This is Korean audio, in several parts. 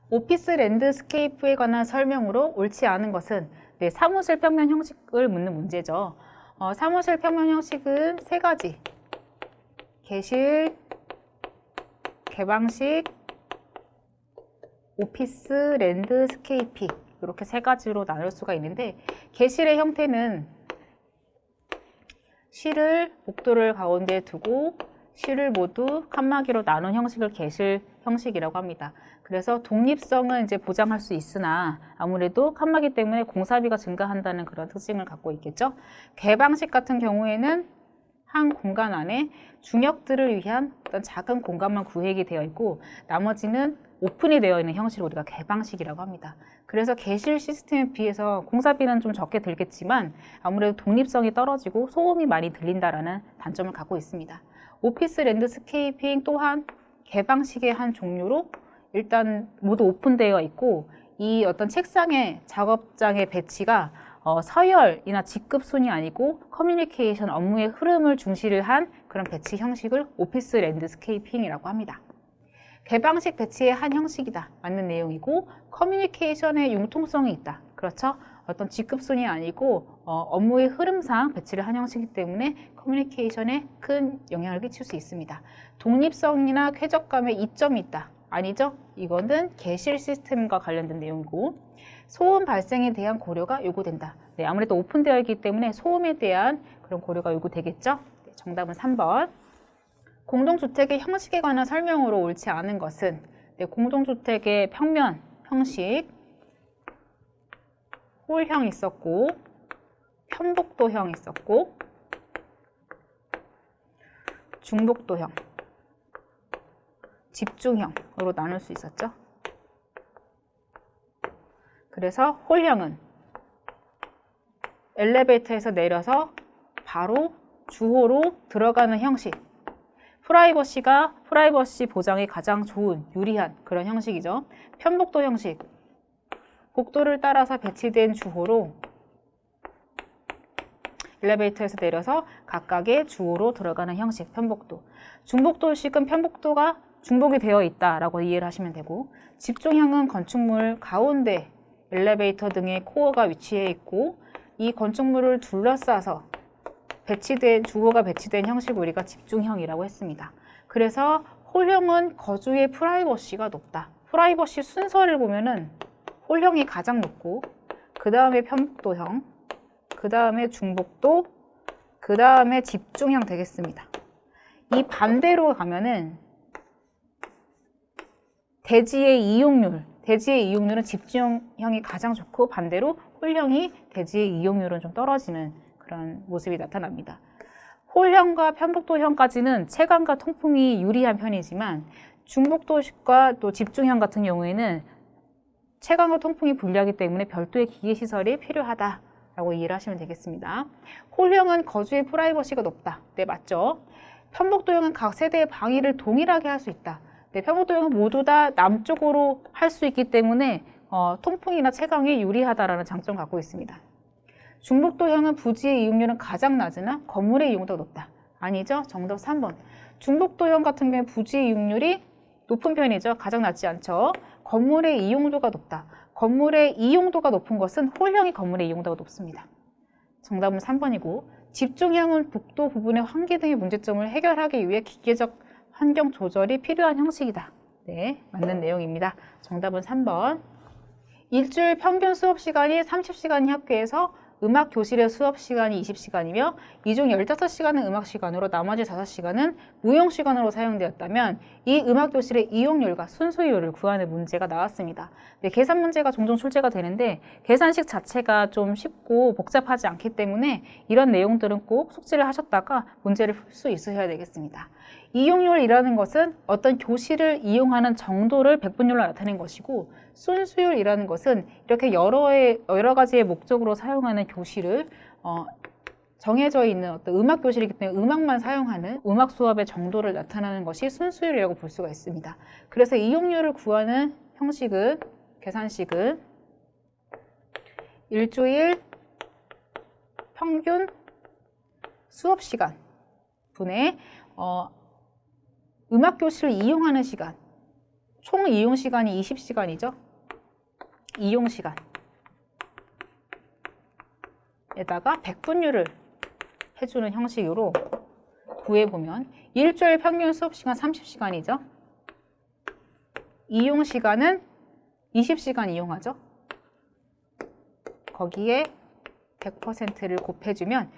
오피스 랜드스케이프에 관한 설명으로 옳지 않은 것은 사무실 평면 형식을 묻는 문제죠. 사무실 평면 형식은 세 가지. 개실, 개방식, 오피스 랜드스케이핑 이렇게 세 가지로 나눌 수가 있는데 개실의 형태는 실을 복도를 가운데에 두고 실을 모두 칸막이로 나눈 형식을 개실 형식이라고 합니다. 그래서 독립성은 이제 보장할 수 있으나 아무래도 칸막이 때문에 공사비가 증가한다는 그런 특징을 갖고 있겠죠. 개방식 같은 경우에는 한 공간 안에 중역들을 위한 어떤 작은 공간만 구획이 되어 있고 나머지는 오픈이 되어 있는 형식을 우리가 개방식이라고 합니다. 그래서 개실 시스템에 비해서 공사비는 좀 적게 들겠지만 아무래도 독립성이 떨어지고 소음이 많이 들린다라는 단점을 갖고 있습니다. 오피스 랜드스케이핑 또한 개방식의 한 종류로 일단 모두 오픈되어 있고 이 어떤 책상의 작업장의 배치가 서열이나 직급 순이 아니고 커뮤니케이션 업무의 흐름을 중시를 한 그런 배치 형식을 오피스 랜드스케이핑이라고 합니다. 개방식 배치의 한 형식이다. 맞는 내용이고 커뮤니케이션의 융통성이 있다. 그렇죠? 어떤 직급 순이 아니고 업무의 흐름상 배치를 한 형식이기 때문에 커뮤니케이션에 큰 영향을 끼칠 수 있습니다. 독립성이나 쾌적감에 이점이 있다. 아니죠? 이거는 개실 시스템과 관련된 내용이고 소음 발생에 대한 고려가 요구된다. 아무래도 오픈되어 있기 때문에 소음에 대한 그런 고려가 요구되겠죠? 정답은 3번. 공동주택의 형식에 관한 설명으로 옳지 않은 것은 공동주택의 평면 형식, 홀형 있었고 편복도형 있었고 중복도형, 집중형으로 나눌 수 있었죠. 그래서 홀형은 엘리베이터에서 내려서 바로 주호로 들어가는 형식. 프라이버시 보장이 가장 좋은, 유리한 그런 형식이죠. 편복도 형식. 복도를 따라서 배치된 주호로 엘리베이터에서 내려서 각각의 주호로 들어가는 형식, 편복도. 중복도식은 편복도가 중복이 되어 있다라고 이해를 하시면 되고 집중형은 건축물 가운데 엘리베이터 등의 코어가 위치해 있고 이 건축물을 둘러싸서 주호가 배치된 형식을 우리가 집중형이라고 했습니다. 그래서 홀형은 거주의 프라이버시가 높다. 프라이버시 순서를 보면은 홀형이 가장 높고 그 다음에 편복도형, 그 다음에 중복도, 그 다음에 집중형 되겠습니다. 이 반대로 가면은 대지의 이용률은 집중형이 가장 좋고 반대로 홀형이 대지의 이용률은 좀 떨어지는 그런 모습이 나타납니다. 홀형과 편복도형까지는 체감과 통풍이 유리한 편이지만 중복도식과 또 집중형 같은 경우에는 체감과 통풍이 불리하기 때문에 별도의 기계시설이 필요하다라고 이해를 하시면 되겠습니다. 홀형은 거주의 프라이버시가 높다. 네, 맞죠? 편복도형은 각 세대의 방위를 동일하게 할 수 있다. 네, 편복도형은 모두 다 남쪽으로 할 수 있기 때문에 통풍이나 채광이 유리하다라는 장점을 갖고 있습니다. 중복도형은 부지의 이용률은 가장 낮으나 건물의 이용도가 높다. 아니죠? 정답 3번. 중복도형 같은 경우에 부지의 이용률이 높은 편이죠. 가장 낮지 않죠. 건물의 이용도가 높다. 건물의 이용도가 높은 것은 홀형이 건물의 이용도가 높습니다. 정답은 3번이고 집중형은 복도 부분의 환기 등의 문제점을 해결하기 위해 기계적 환경 조절이 필요한 형식이다. 네, 맞는 내용입니다. 정답은 3번. 일주일 평균 수업 시간이 30시간이 학교에서 음악 교실의 수업 시간이 20시간이며 이 중 15시간은 음악 시간으로 나머지 5시간은 무용 시간으로 사용되었다면 이 음악 교실의 이용률과 순수율을 구하는 문제가 나왔습니다. 네, 계산 문제가 종종 출제가 되는데 계산식 자체가 좀 쉽고 복잡하지 않기 때문에 이런 내용들은 꼭 숙지를 하셨다가 문제를 풀 수 있으셔야 되겠습니다. 이용률이라는 것은 어떤 교실을 이용하는 정도를 백분율로 나타낸 것이고 순수율이라는 것은 이렇게 여러 가지의 목적으로 사용하는 교실을 정해져 있는 어떤 음악 교실이기 때문에 음악만 사용하는 음악 수업의 정도를 나타내는 것이 순수율이라고 볼 수가 있습니다. 그래서 이용률을 구하는 형식은 계산식은 일주일 평균 수업 시간 분의 음악 교실을 이용하는 시간 총 이용시간이 20시간이죠. 이용시간 에다가 백분율을 해주는 형식으로 구해보면 일주일 평균 수업시간 30시간이죠. 이용시간은 20시간 이용하죠. 거기에 100%를 곱해주면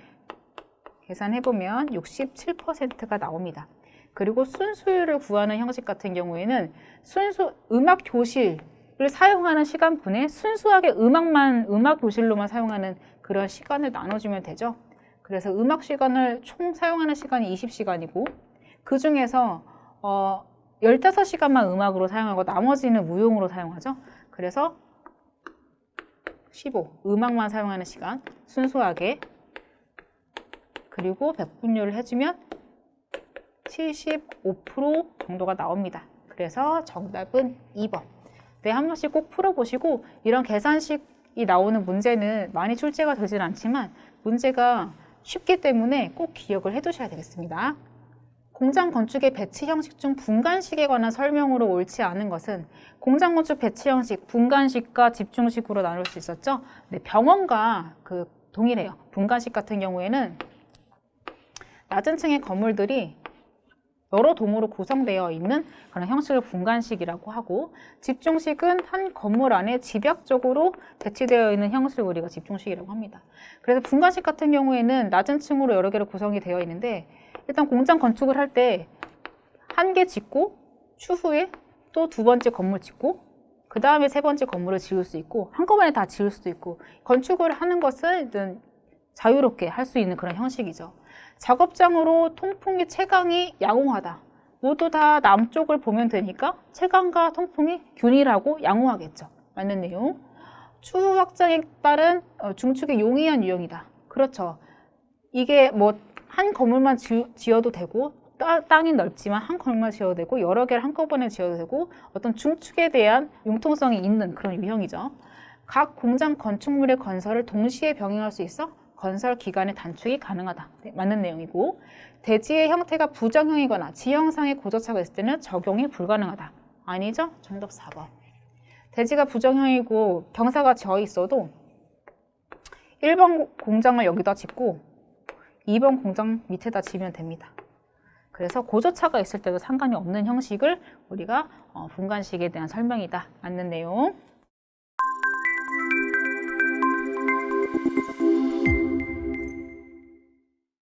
계산해보면 67%가 나옵니다. 그리고 순수율을 구하는 형식 같은 경우에는 음악 교실을 사용하는 시간분에 순수하게 음악 교실로만 사용하는 그런 시간을 나눠주면 되죠. 그래서 음악 시간을 총 사용하는 시간이 20시간이고 그 중에서 15시간만 음악으로 사용하고 나머지는 무용으로 사용하죠. 그래서 15, 음악만 사용하는 시간 순수하게 그리고 백분율을 해주면 75% 정도가 나옵니다. 그래서 정답은 2번. 네, 한 번씩 꼭 풀어보시고 이런 계산식이 나오는 문제는 많이 출제가 되진 않지만 문제가 쉽기 때문에 꼭 기억을 해두셔야 되겠습니다. 공장 건축의 배치 형식 중 분간식에 관한 설명으로 옳지 않은 것은 공장 건축 배치 형식, 분간식과 집중식으로 나눌 수 있었죠. 네, 병원과 동일해요. 분간식 같은 경우에는 낮은 층의 건물들이 여러 동으로 구성되어 있는 그런 형식을 분간식이라고 하고 집중식은 한 건물 안에 집약적으로 배치되어 있는 형식을 우리가 집중식이라고 합니다. 그래서 분간식 같은 경우에는 낮은 층으로 여러 개로 구성이 되어 있는데 일단 공장 건축을 할 때 한 개 짓고 추후에 또 두 번째 건물 짓고 그 다음에 세 번째 건물을 지을 수 있고 한꺼번에 다 지을 수도 있고 건축을 하는 것은 자유롭게 할 수 있는 그런 형식이죠. 작업장으로 통풍이 채광이 양호하다. 모두 다 남쪽을 보면 되니까 채광과 통풍이 균일하고 양호하겠죠. 맞는 내용. 추후 확장에 따른 중축의 용이한 유형이다. 그렇죠. 이게 뭐 한 건물만 지어도 되고 땅이 넓지만 한 건물만 지어도 되고 여러 개를 한꺼번에 지어도 되고 어떤 중축에 대한 융통성이 있는 그런 유형이죠. 각 공장 건축물의 건설을 동시에 병행할 수 있어 건설 기간의 단축이 가능하다. 네, 맞는 내용이고 대지의 형태가 부정형이거나 지형상의 고저차가 있을 때는 적용이 불가능하다. 아니죠? 정답 4번. 대지가 부정형이고 경사가 지어 있어도 1번 공장을 여기다 짓고 2번 공장 밑에다 지면 됩니다. 그래서 고저차가 있을 때도 상관이 없는 형식을 우리가 분간식에 대한 설명이다. 맞는 내용.